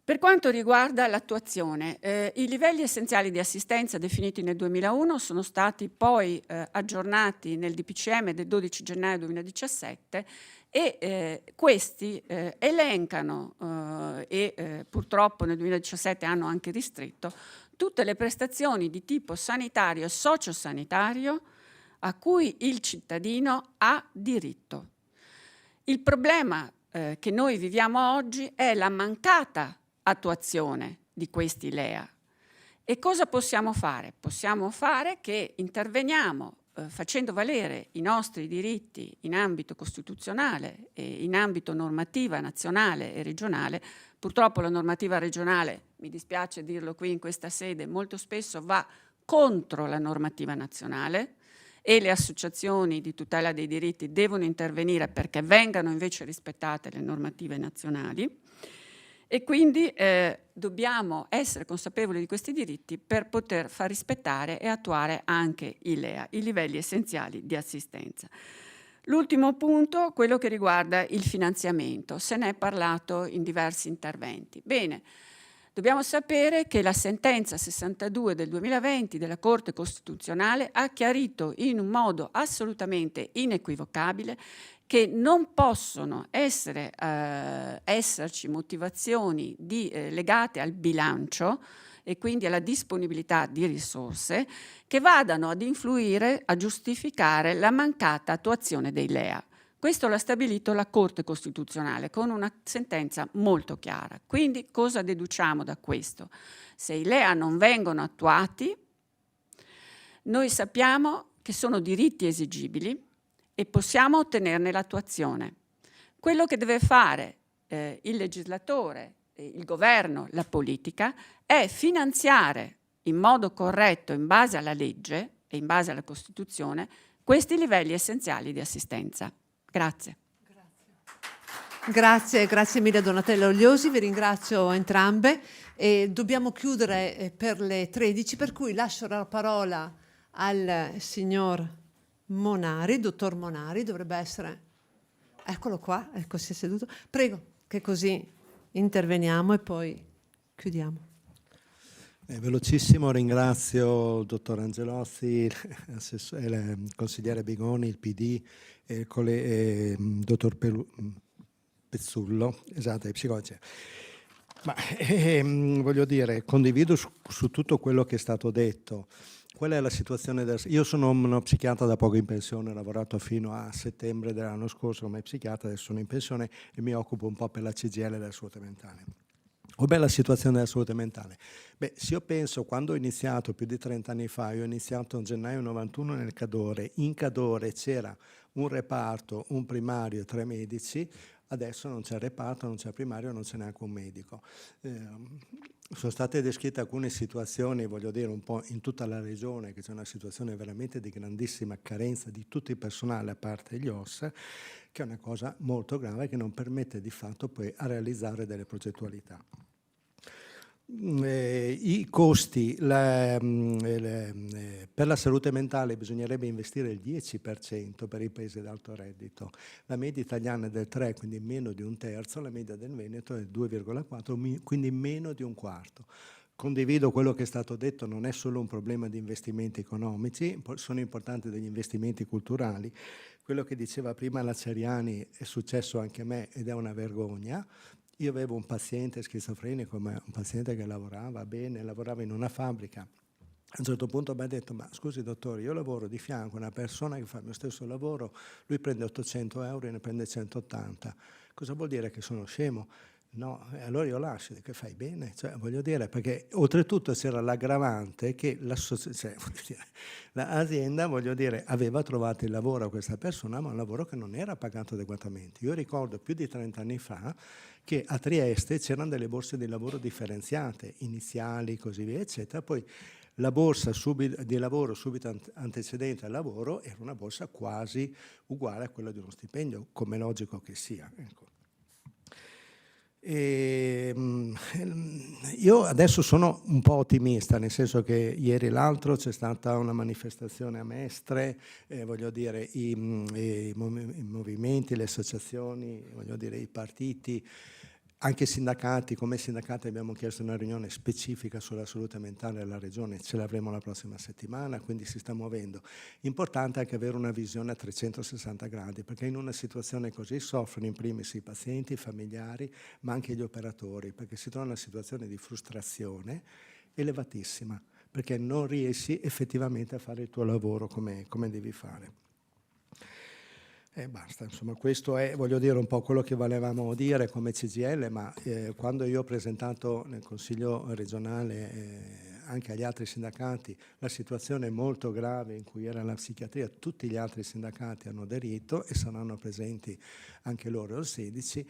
Per quanto riguarda l'attuazione, i livelli essenziali di assistenza definiti nel 2001 sono stati poi aggiornati nel DPCM del 12 gennaio 2017 e questi elencano e purtroppo nel 2017 hanno anche ristretto tutte le prestazioni di tipo sanitario e sociosanitario a cui il cittadino ha diritto. Il problema che noi viviamo oggi è la mancata attuazione di questi LEA. E cosa possiamo fare? Possiamo fare che interveniamo facendo valere i nostri diritti in ambito costituzionale e in ambito normativa nazionale e regionale. Purtroppo la normativa regionale, mi dispiace dirlo qui in questa sede, molto spesso va contro la normativa nazionale e le associazioni di tutela dei diritti devono intervenire perché vengano invece rispettate le normative nazionali. E quindi dobbiamo essere consapevoli di questi diritti per poter far rispettare e attuare anche i LEA, i livelli essenziali di assistenza. L'ultimo punto, quello che riguarda il finanziamento, se ne è parlato in diversi interventi. Bene, dobbiamo sapere che la sentenza 62 del 2020 della Corte Costituzionale ha chiarito in un modo assolutamente inequivocabile che non possono esserci motivazioni legate al bilancio e quindi alla disponibilità di risorse che vadano ad influire, a giustificare la mancata attuazione dei LEA. Questo l'ha stabilito la Corte Costituzionale con una sentenza molto chiara. Quindi cosa deduciamo da questo? Se i LEA non vengono attuati, noi sappiamo che sono diritti esigibili e possiamo ottenerne l'attuazione. Quello che deve fare il legislatore, il governo, la politica, è finanziare in modo corretto, in base alla legge e in base alla Costituzione, questi livelli essenziali di assistenza. Grazie. Grazie mille Donatella Ogliosi, vi ringrazio entrambe. Dobbiamo chiudere per le 13, per cui lascio la parola al signor Monari, dottor Monari, dovrebbe essere, eccolo qua, ecco, si è seduto. Prego, che così interveniamo e poi chiudiamo. Velocissimo, ringrazio il dottor Angelozzi, il consigliere Bigoni, il PD, il dottor Pezzullo, esatto, i psicologi. Ma voglio dire, condivido su tutto quello che è stato detto. Qual è la situazione? Io sono uno psichiatra da poco in pensione, ho lavorato fino a settembre dell'anno scorso come psichiatra, adesso sono in pensione e mi occupo un po' per la CGIL della salute mentale. Com'è la situazione della salute mentale? Beh, se io penso, quando ho iniziato più di 30 anni fa, io ho iniziato a gennaio 91 nel Cadore, in Cadore c'era un reparto, un primario e 3 medici, adesso non c'è il reparto, non c'è il primario, non c'è neanche un medico. Sono state descritte alcune situazioni, voglio dire, un po' in tutta la regione, che c'è una situazione veramente di grandissima carenza di tutto il personale, a parte gli OSS, che è una cosa molto grave che non permette di fatto poi a realizzare delle progettualità. I costi per la salute mentale bisognerebbe investire il 10% per i paesi ad alto reddito, la media italiana è del 3, quindi meno di un terzo, la media del Veneto è del 2,4, quindi meno di un quarto. Condivido quello che è stato detto, non è solo un problema di investimenti economici, sono importanti degli investimenti culturali. Quello che diceva prima la Ceriani è successo anche a me ed è una vergogna. Io avevo un paziente schizofrenico, ma un paziente che lavorava bene, lavorava in una fabbrica. A un certo punto mi ha detto: ma scusi dottore, io lavoro di fianco a una persona che fa il mio stesso lavoro, lui prende 800 euro e ne prende 180. Cosa vuol dire, che sono scemo? No, allora io lascio, che fai bene, cioè, voglio dire, perché oltretutto c'era l'aggravante che l'azienda, voglio dire, aveva trovato il lavoro a questa persona, ma un lavoro che non era pagato adeguatamente. Io ricordo più di 30 anni fa che a Trieste c'erano delle borse di lavoro differenziate, iniziali, così via, eccetera. Poi la borsa di lavoro subito antecedente al lavoro era una borsa quasi uguale a quella di uno stipendio, come logico che sia. Ecco. Io adesso sono un po' ottimista, nel senso che ieri e l'altro c'è stata una manifestazione a Mestre, voglio dire, i movimenti, le associazioni, voglio dire, i partiti, anche i sindacati. Come sindacati abbiamo chiesto una riunione specifica sulla salute mentale alla Regione, ce l'avremo la prossima settimana, quindi si sta muovendo. Importante anche avere una visione a 360 gradi, perché in una situazione così soffrono in primis i pazienti, i familiari, ma anche gli operatori, perché si trova in una situazione di frustrazione elevatissima, perché non riesci effettivamente a fare il tuo lavoro come devi fare. Basta, insomma, questo è, voglio dire, un po' quello che volevamo dire come CGIL, ma quando io ho presentato nel Consiglio regionale anche agli altri sindacati la situazione molto grave in cui era la psichiatria, tutti gli altri sindacati hanno aderito e saranno presenti anche loro il 16.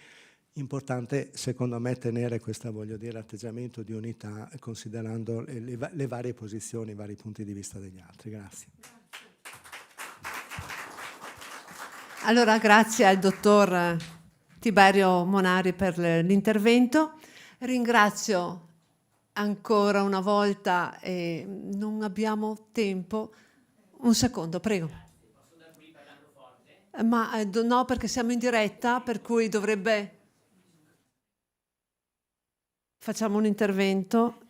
Importante, secondo me, tenere questo, voglio dire, atteggiamento di unità, considerando le varie posizioni, i vari punti di vista degli altri. Grazie. Allora, grazie al dottor Tiberio Monari per l'intervento. Ringrazio ancora una volta, non abbiamo tempo. Un secondo, prego. Posso andare qui parlando forte? Ma no, perché siamo in diretta, per cui dovrebbe... Facciamo un intervento.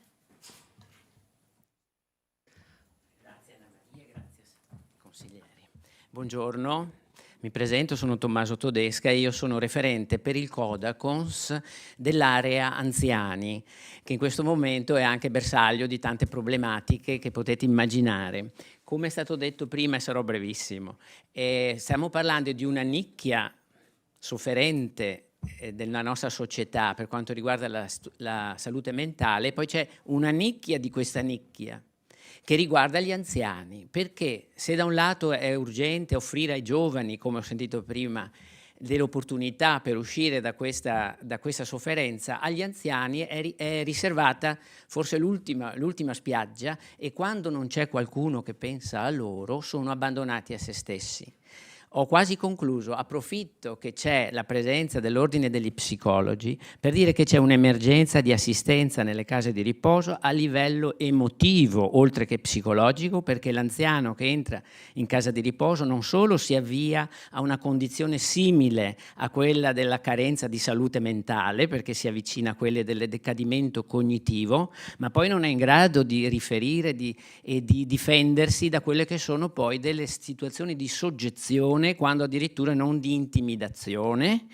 Grazie Anna Maria, grazie consiglieri. Buongiorno. Mi presento, sono Tommaso Todesca e io sono referente per il Codacons dell'area anziani, che in questo momento è anche bersaglio di tante problematiche che potete immaginare. Come è stato detto prima, e sarò brevissimo, stiamo parlando di una nicchia sofferente della nostra società per quanto riguarda la salute mentale, poi c'è una nicchia di questa nicchia che riguarda gli anziani, perché se da un lato è urgente offrire ai giovani, come ho sentito prima, delle opportunità per uscire da questa sofferenza, agli anziani è riservata forse l'ultima spiaggia, e quando non c'è qualcuno che pensa a loro sono abbandonati a se stessi. Ho quasi concluso, approfitto che c'è la presenza dell'Ordine degli Psicologi per dire che c'è un'emergenza di assistenza nelle case di riposo a livello emotivo, oltre che psicologico, perché l'anziano che entra in casa di riposo non solo si avvia a una condizione simile a quella della carenza di salute mentale, perché si avvicina a quelle del decadimento cognitivo, ma poi non è in grado di riferire e di difendersi da quelle che sono poi delle situazioni di soggezione, quando addirittura non di intimidazione.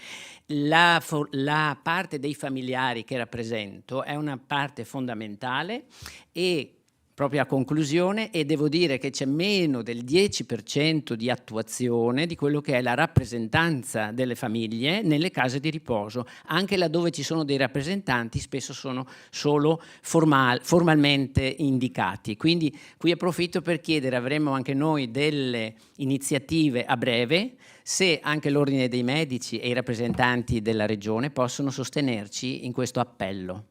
La parte dei familiari che rappresento è una parte fondamentale, e proprio a conclusione, e devo dire che c'è meno del 10% di attuazione di quello che è la rappresentanza delle famiglie nelle case di riposo. Anche laddove ci sono dei rappresentanti, spesso sono solo formalmente indicati. Quindi qui approfitto per chiedere, avremo anche noi delle iniziative a breve, se anche l'Ordine dei Medici e i rappresentanti della Regione possono sostenerci in questo appello.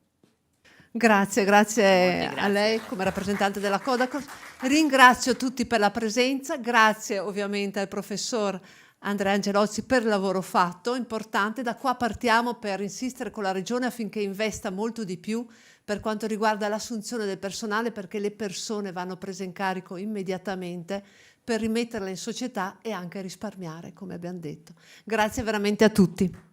Grazie a lei come rappresentante della Codacons. Ringrazio tutti per la presenza, grazie ovviamente al professor Andrea Angelozzi per il lavoro fatto, importante. Da qua partiamo per insistere con la Regione affinché investa molto di più per quanto riguarda l'assunzione del personale, perché le persone vanno prese in carico immediatamente per rimetterle in società e anche risparmiare, come abbiamo detto. Grazie veramente a tutti.